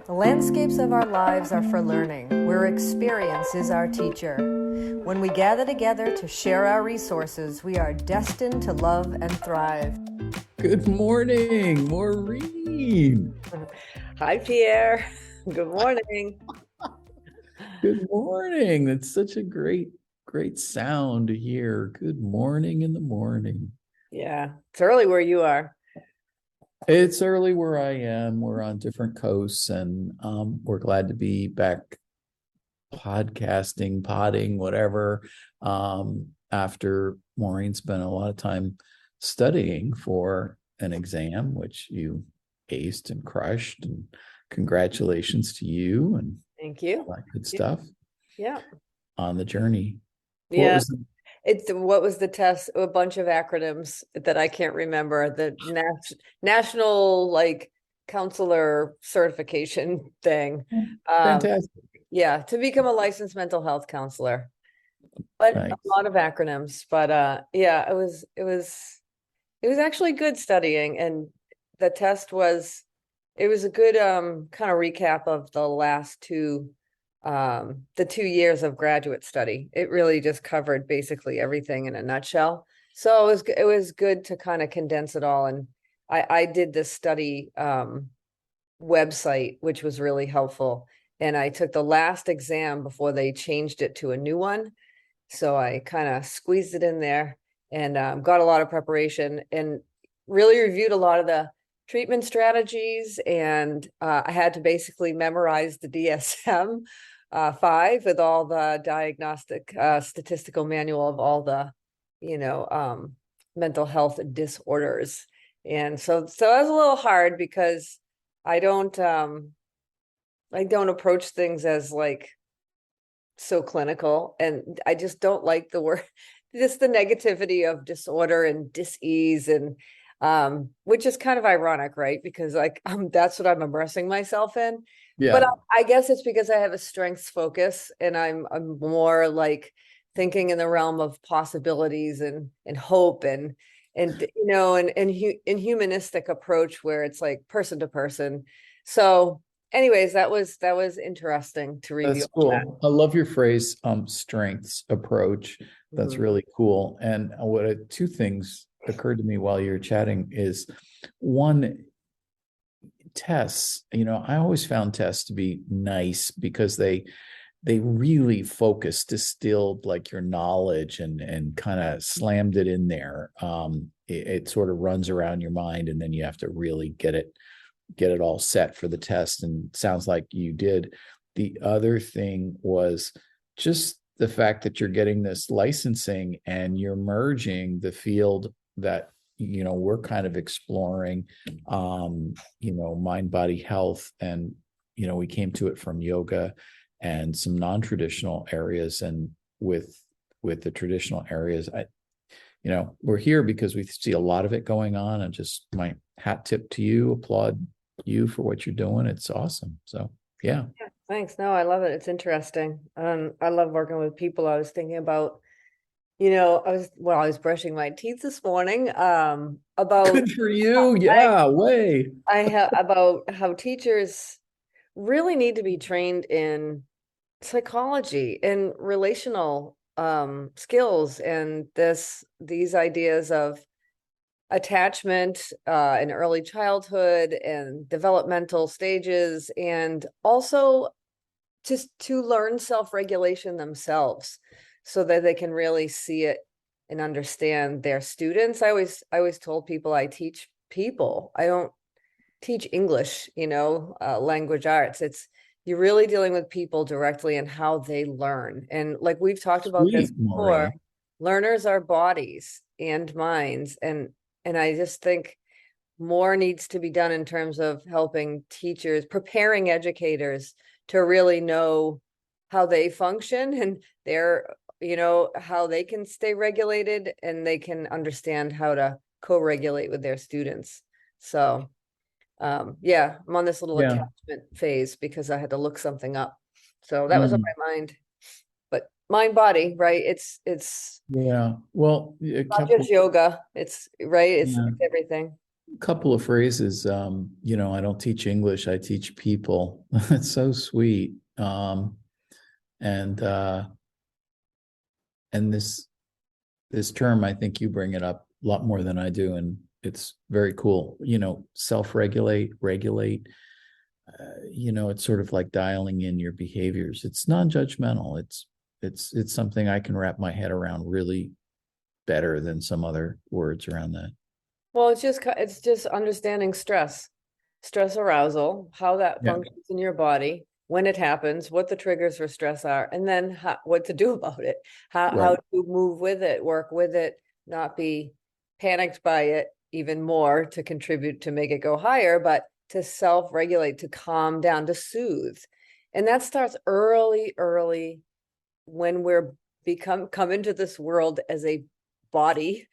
The landscapes of our lives are for learning, where experience is our teacher. When we gather together to share our resources, we are destined to love and thrive. Good morning, Maureen. Hi, Pierre. Good morning. Good morning. That's such a great sound to hear. Good morning in the morning. Yeah, it's early where you are. It's early where I am. We're on different coasts, and we're glad to be back podcasting, potting, whatever. After Maureen spent a lot of time studying for an exam, which you aced and crushed, and congratulations to you and Thank you. all that good stuff. Yeah. On the journey. Yeah. What was the test? A bunch of acronyms that I can't remember. The national counselor certification thing. Fantastic. Yeah, to become a licensed mental health counselor. But Nice. a lot of acronyms. But yeah, it was actually good studying, and the test was a good kind of recap of the 2 years of graduate study. It really just covered basically everything in a nutshell. So it was good to kind of condense it all. And I did this study website, which was really helpful. And I took the last exam before they changed it to a new one. So I kind of squeezed it in there and got a lot of preparation and really reviewed a lot of the treatment strategies. And I had to basically memorize the DSM-5 with all the diagnostic statistical manual of all the, mental health disorders. And so that was a little hard because I don't approach things as so clinical, and I just don't like the word, just the negativity of disorder and dis-ease, and which is kind of ironic, right? Because that's what I'm immersing myself in. Yeah. But I guess it's because I have a strengths focus, and I'm more thinking in the realm of possibilities and hope and humanistic approach where it's person to person. So anyways, that was interesting to review. That's cool. I love your phrase, strengths approach. That's Mhm. really cool. And two things occurred to me while you were chatting is one, tests. I always found tests to be nice because they really focused, distilled your knowledge and kind of slammed it in there. It sort of runs around your mind, and then you have to really get it all set for the test. And sounds like you did. The other thing was just the fact that you're getting this licensing and you're merging the field that we're kind of exploring, mind body health, and we came to it from yoga and some non-traditional areas. And with the traditional areas, we're here because we see a lot of it going on, and just my hat tip to you, applaud you for what you're doing. It's awesome. So yeah. Thanks. No, I love it. It's interesting. I love working with people. I was thinking about, I was brushing my teeth this morning, about Good for you. Yeah, about how teachers really need to be trained in psychology and relational skills, and these ideas of attachment in early childhood and developmental stages, and also just to learn self-regulation themselves so that they can really see it and understand their students. I always told people I teach people. I don't teach English, language arts. You're really dealing with people directly and how they learn. And we've talked about this before, learners are bodies and minds. And I just think more needs to be done in terms of helping teachers, preparing educators to really know how they function and how they can stay regulated, and they can understand how to co-regulate with their students. So yeah, I'm on this little attachment phase because I had to look something up. So that was on my mind. But mind body, right? It's yeah. Well, not just yoga. It's right. It's everything. couple of phrases. I don't teach English, I teach people. It's so sweet. And and this term, I think you bring it up a lot more than I do, and it's very cool. Self-regulate, regulate. It's sort of like dialing in your behaviors. It's non-judgmental. It's something I can wrap my head around really better than some other words around that. Well, it's just understanding stress arousal, how that Yeah. functions in your body, when it happens, what the triggers for stress are, and then what to do about it, how Right. to move with it, work with it, not be panicked by it even more to contribute to make it go higher, but to self-regulate, to calm down, to soothe. And that starts early when come into this world as a body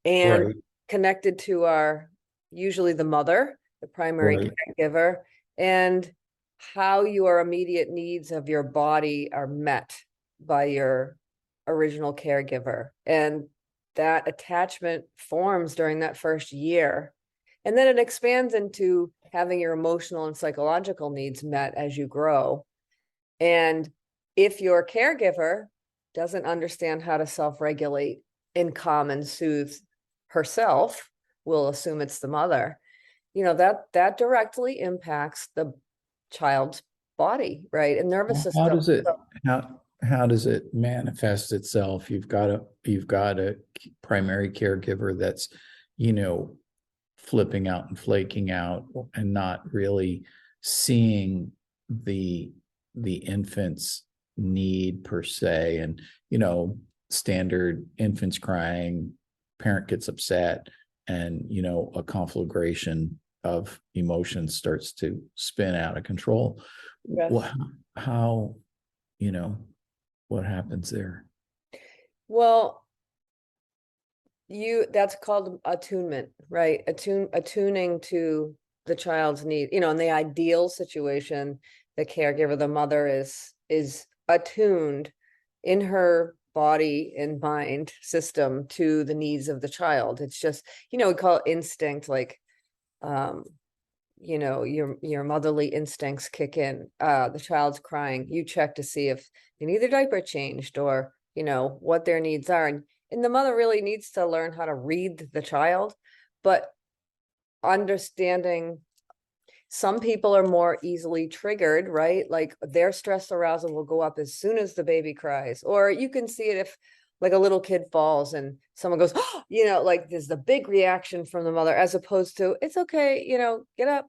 and Right. connected to our, usually the mother, the primary Right. caregiver, and how your immediate needs of your body are met by your original caregiver. And that attachment forms during that first year. And then it expands into having your emotional and psychological needs met as you grow. And if your caregiver doesn't understand how to self-regulate and calm and soothe herself, we'll assume it's the mother, that directly impacts the child's body, right? And nervous How system. does it how does it manifest itself? You've got a primary caregiver that's, you know, flipping out and flaking out and not really seeing the infant's need per se, and standard infants crying, parent gets upset, and a conflagration of emotions starts to spin out of control. Yes. How you know what happens there? Well, that's called attunement, right? Attuning to the child's need. In the ideal situation, the caregiver, the mother is attuned in her body and mind system to the needs of the child. It's just, we call it instinct, like your motherly instincts kick in. The child's crying, you check to see if they need their diaper changed, or what their needs are. And the mother really needs to learn how to read the child, but understanding some people are more easily triggered, right? Like their stress arousal will go up as soon as the baby cries. Or you can see it if like a little kid falls and someone goes, oh, like there's the big reaction from the mother, as opposed to, it's okay, get up,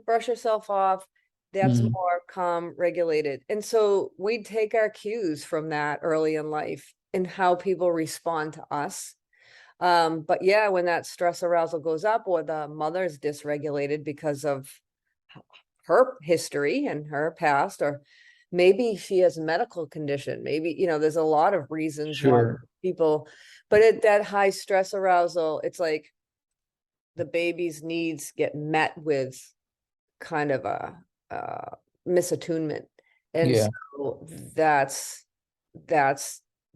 brush yourself off. That's Mm. more calm, regulated. And so we take our cues from that early in life and how people respond to us. But yeah, when that stress arousal goes up, or the mother's dysregulated because of her history and her past, or maybe she has a medical condition, maybe, there's a lot of reasons why Sure. people, but at that high stress arousal, it's like the baby's needs get met with kind of a misattunement. And Yeah. so that's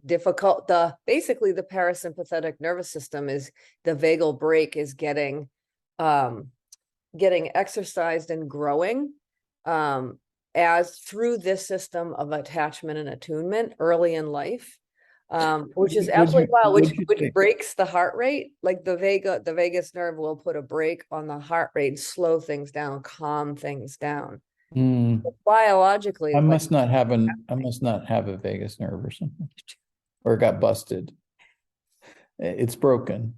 difficult. Basically the parasympathetic nervous system, is the vagal brake, is getting exercised and growing as through this system of attachment and attunement early in life, which is absolutely wild, which breaks the heart rate. Like the vagus nerve will put a brake on the heart rate, slow things down, calm things down. Biologically, I must not have a vagus nerve or something, or it got busted. It's broken.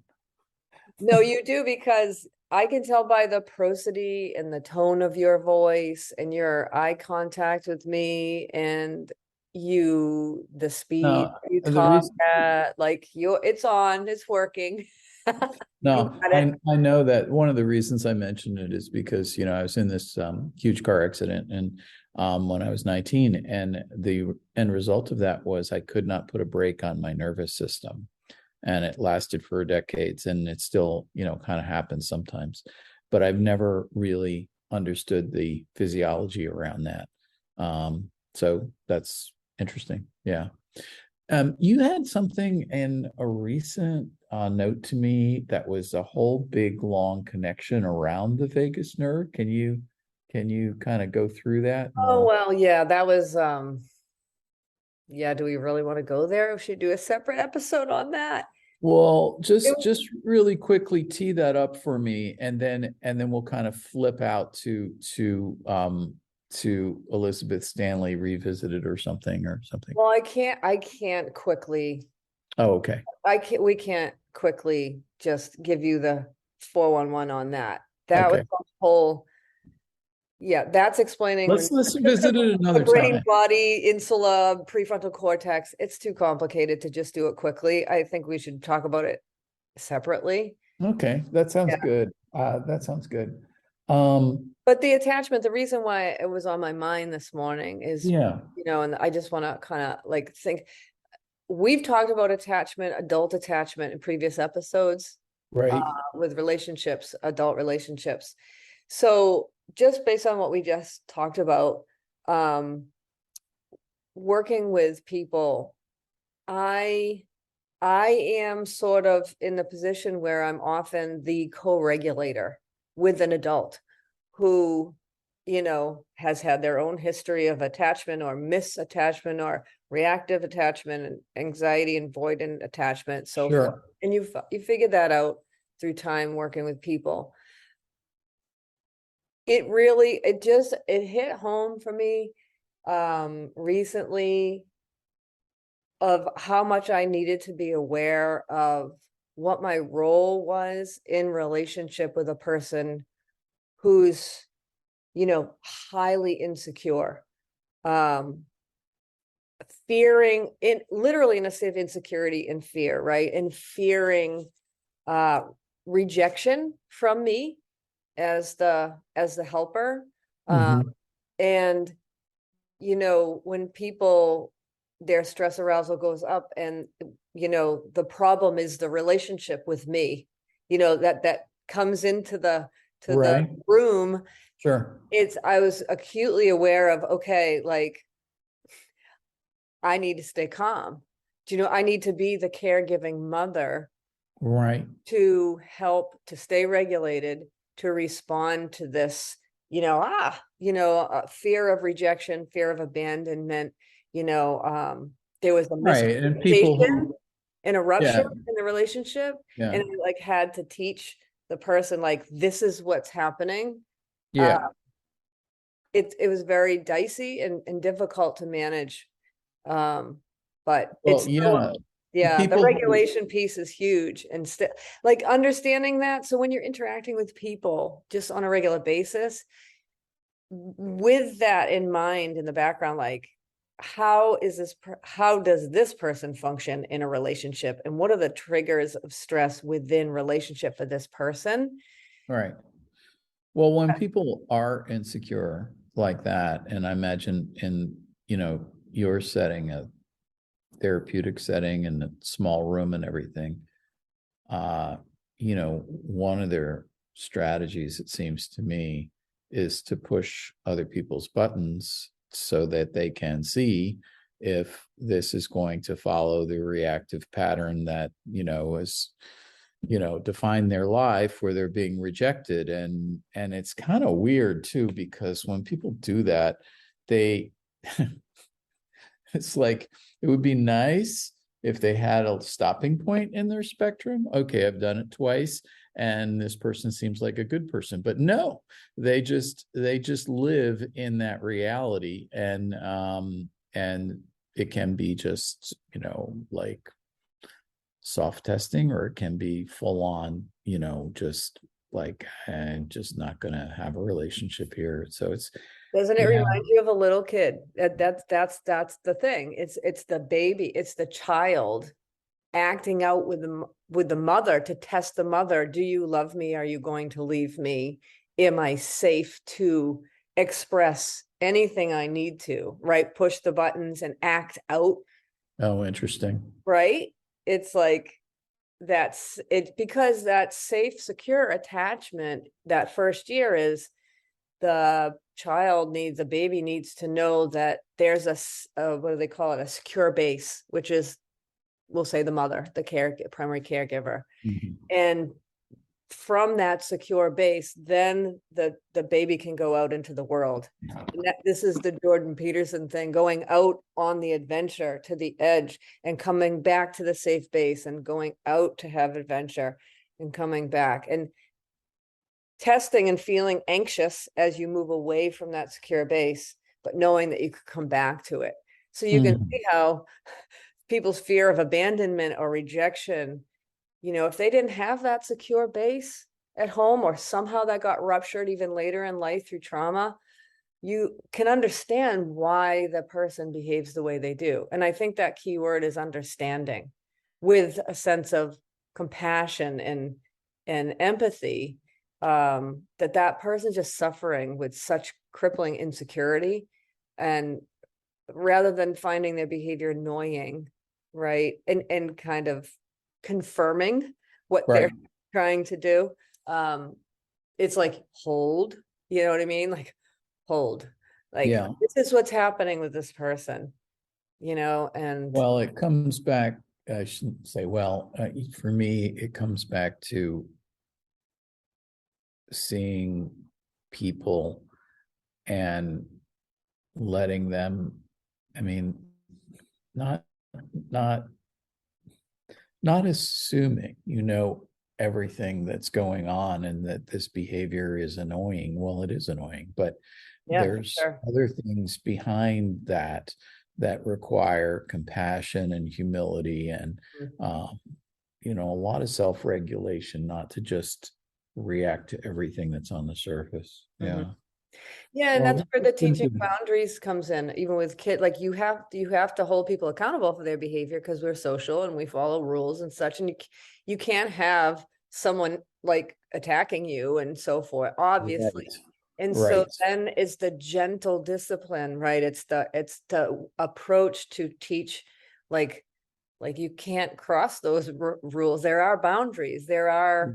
no, you do, because I can tell by the prosody and the tone of your voice and your eye contact with me, and the speed No, you the talk reason at, like it's on, it's working. You no, got it. I know that one of the reasons I mentioned it is because I was in this huge car accident, and when I was 19, and the end result of that was I could not put a brake on my nervous system, and it lasted for decades, and it still kind of happens sometimes, but I've never really understood the physiology around that. So that's interesting. Yeah. You had something in a recent note to me that was a whole big long connection around the vagus nerve. Can you kind of go through that Oh, more? well, yeah, that was yeah, do we really want to go there? We should do a separate episode on that. Well, It just really quickly tee that up for me, and then we'll kind of flip out to Elizabeth Stanley Revisited or something. Well, I can't quickly, Oh, okay. we can't quickly just give you the 411 on that. That was Okay. a whole, yeah, that's explaining when Let's visit it the another brain, time. body, insula, prefrontal cortex. It's too complicated to just do it quickly. I think we should talk about it separately. Okay, that sounds Yeah. good. That sounds good. Um, But the attachment, the reason why it was on my mind this morning is, yeah, and I just want to kind of like think, we've talked about attachment, adult attachment in previous episodes, uh, right. with relationships, adult relationships. So just based on what we just talked about, um, working with people, I I am sort of in the position where I'm often the co-regulator with an adult who, has had their own history of attachment or misattachment or reactive attachment and anxiety and avoidant attachment, so forth. Sure. And you figure that out through time working with people. It hit home for me recently of how much I needed to be aware of what my role was in relationship with a person who's, highly insecure, um, fearing, in literally in a state of insecurity and fear, right? And fearing uh rejection from me as the helper. Um, Hmm. and when people, their stress arousal goes up, and the problem is the relationship with me, that comes into the Right. room. Sure. I was acutely aware of, okay, like, I need to stay calm. I need to be the caregiving mother Right. to help to stay regulated, to respond to this, fear of rejection, fear of abandonment. There was a Right. And people miscommunication who, and a rupture yeah, in the relationship, yeah, and I like had to teach the person, like, this is what's happening. uh yeah. it was very dicey and difficult to manage, but it's Well, still, yeah. yeah, the People who, regulation piece is huge, and still, like, understanding that. So when you're interacting with people just on a regular basis, with that in mind in the background, like, how does this person function in a relationship, and what are the triggers of stress within relationship for this person? right. Well, when people are insecure like that, and I imagine in, your setting, a therapeutic setting in a small room and everything, uh, one of their strategies, it seems to me, is to push other people's buttons so that they can see if this is going to follow the reactive pattern that, is, define their life where they're being rejected. And it's kind of weird too, because when people do that, they it's like it would be nice if they had a stopping point in their spectrum. Okay, I've done it twice and this person seems like a good person. But no, they just live in that reality, and it can be just, like soft testing, or it can be full on, just like, I'm just not going to have a relationship here. So it's, Doesn't it yeah, remind you of a little kid? That's the thing. It's the baby, it's the child acting out with the mother to test the mother. Do you love me? Are you going to leave me? Am I safe to express anything I need to, right? Push the buttons and act out, oh, interesting. right? It's like, that's it, because that safe, secure attachment that first year is the baby needs to know that there's what do they call it? A secure base, which is, we'll say, the mother, the primary caregiver. Mm-hmm. And from that secure base, then the baby can go out into the world. And this is the Jordan Peterson thing, going out on the adventure to the edge and coming back to the safe base and going out to have adventure and coming back and testing and feeling anxious as you move away from that secure base, but knowing that you could come back to it. So you can see how people's fear of abandonment or rejection, if they didn't have that secure base at home, or somehow that got ruptured even later in life through trauma, you can understand why the person behaves the way they do. And I think that key word is understanding, with a sense of compassion and empathy, that person's just suffering with such crippling insecurity, and rather than finding their behavior annoying, right, and kind of confirming what they're trying to do, it's like, hold, you know what I mean? Like, hold, like, this is what's happening with this person, and well, it comes back, I shouldn't say, for me, it comes back to seeing people and letting them, not assuming everything that's going on and that this behavior is annoying. Well, it is annoying, but there's other things behind that require compassion and humility and a lot of self-regulation, not to just react to everything that's on the surface. And that's where the teaching boundaries comes in. Even with kids, like, you have to hold people accountable for their behavior, because we're social and we follow rules and such, and you can't have someone like attacking you and so forth, obviously. And so then it's the gentle discipline, right? It's the approach to teach, like you can't cross those rules. There are boundaries. There are,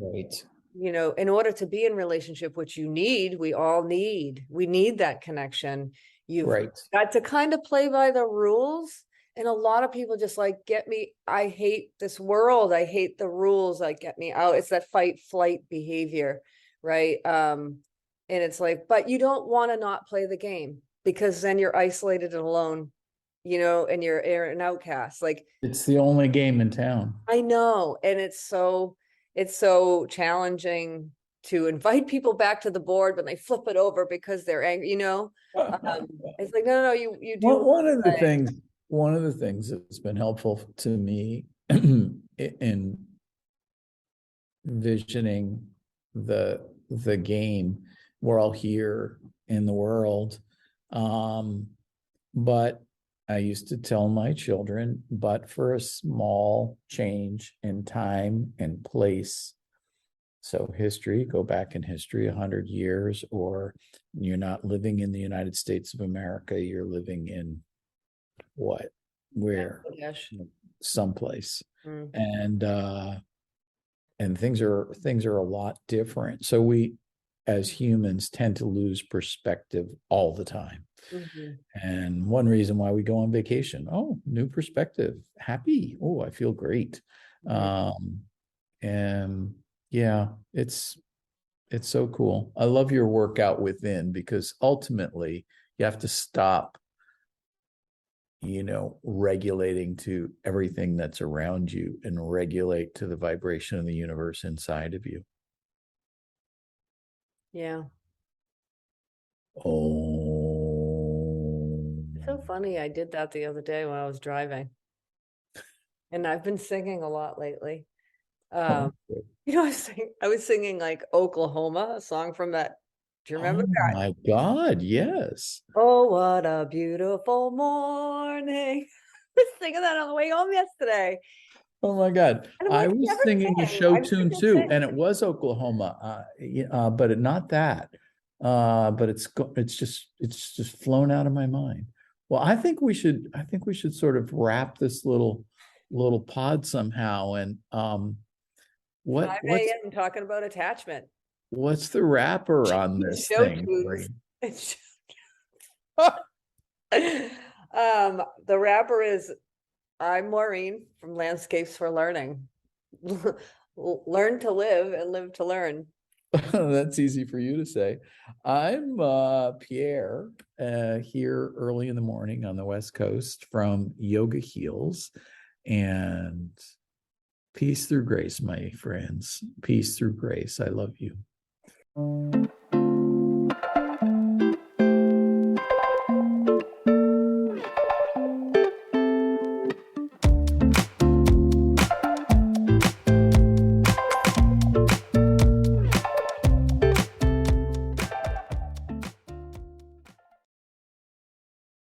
in order to be in relationship, which we all need that connection. You've got to kind of play by the rules. And a lot of people just like, get me, I hate this world. I hate the rules. Like, get me out. It's that fight flight behavior. Right. And it's like, but you don't want to not play the game, because then you're isolated and alone, and you're an outcast. Like, it's the only game in town. I know. And it's so challenging to invite people back to the board when they flip it over because they're angry, it's like, no, you do. One of the things that's been helpful to me in visioning the game, we're all here in the world, but I used to tell my children, but for a small change in time and place, so go back in history 100 years, or you're not living in the United States of America, you're living in someplace. And things are a lot different. So we, as humans, tend to lose perspective all the time. And one reason why we go on vacation, new perspective, happy, I feel great. And it's so cool. I love your workout within, because ultimately you have to stop regulating to everything that's around you and regulate to the vibration of the universe inside of you. So funny. I did that the other day when I was driving, and I've been singing a lot lately. I was singing like Oklahoma, a song from that. Do you remember that? Oh my God, yes. Oh, what a beautiful morning. I was singing that on the way home yesterday. Oh my God. I was singing a show tune too, and it was Oklahoma, but not that. But it's just flown out of my mind. Well, I think we should sort of wrap this little pod somehow. And 5 a.m. talking about attachment. What's the wrapper on this Show thing, tunes. Maureen? The wrapper is I'm Maureen from Landscapes for Learning. Learn to live and live to learn. That's easy for you to say. I'm Pierre, here early in the morning on the West Coast from Yoga Heals. And peace through grace, my friends. Peace through grace. I love you.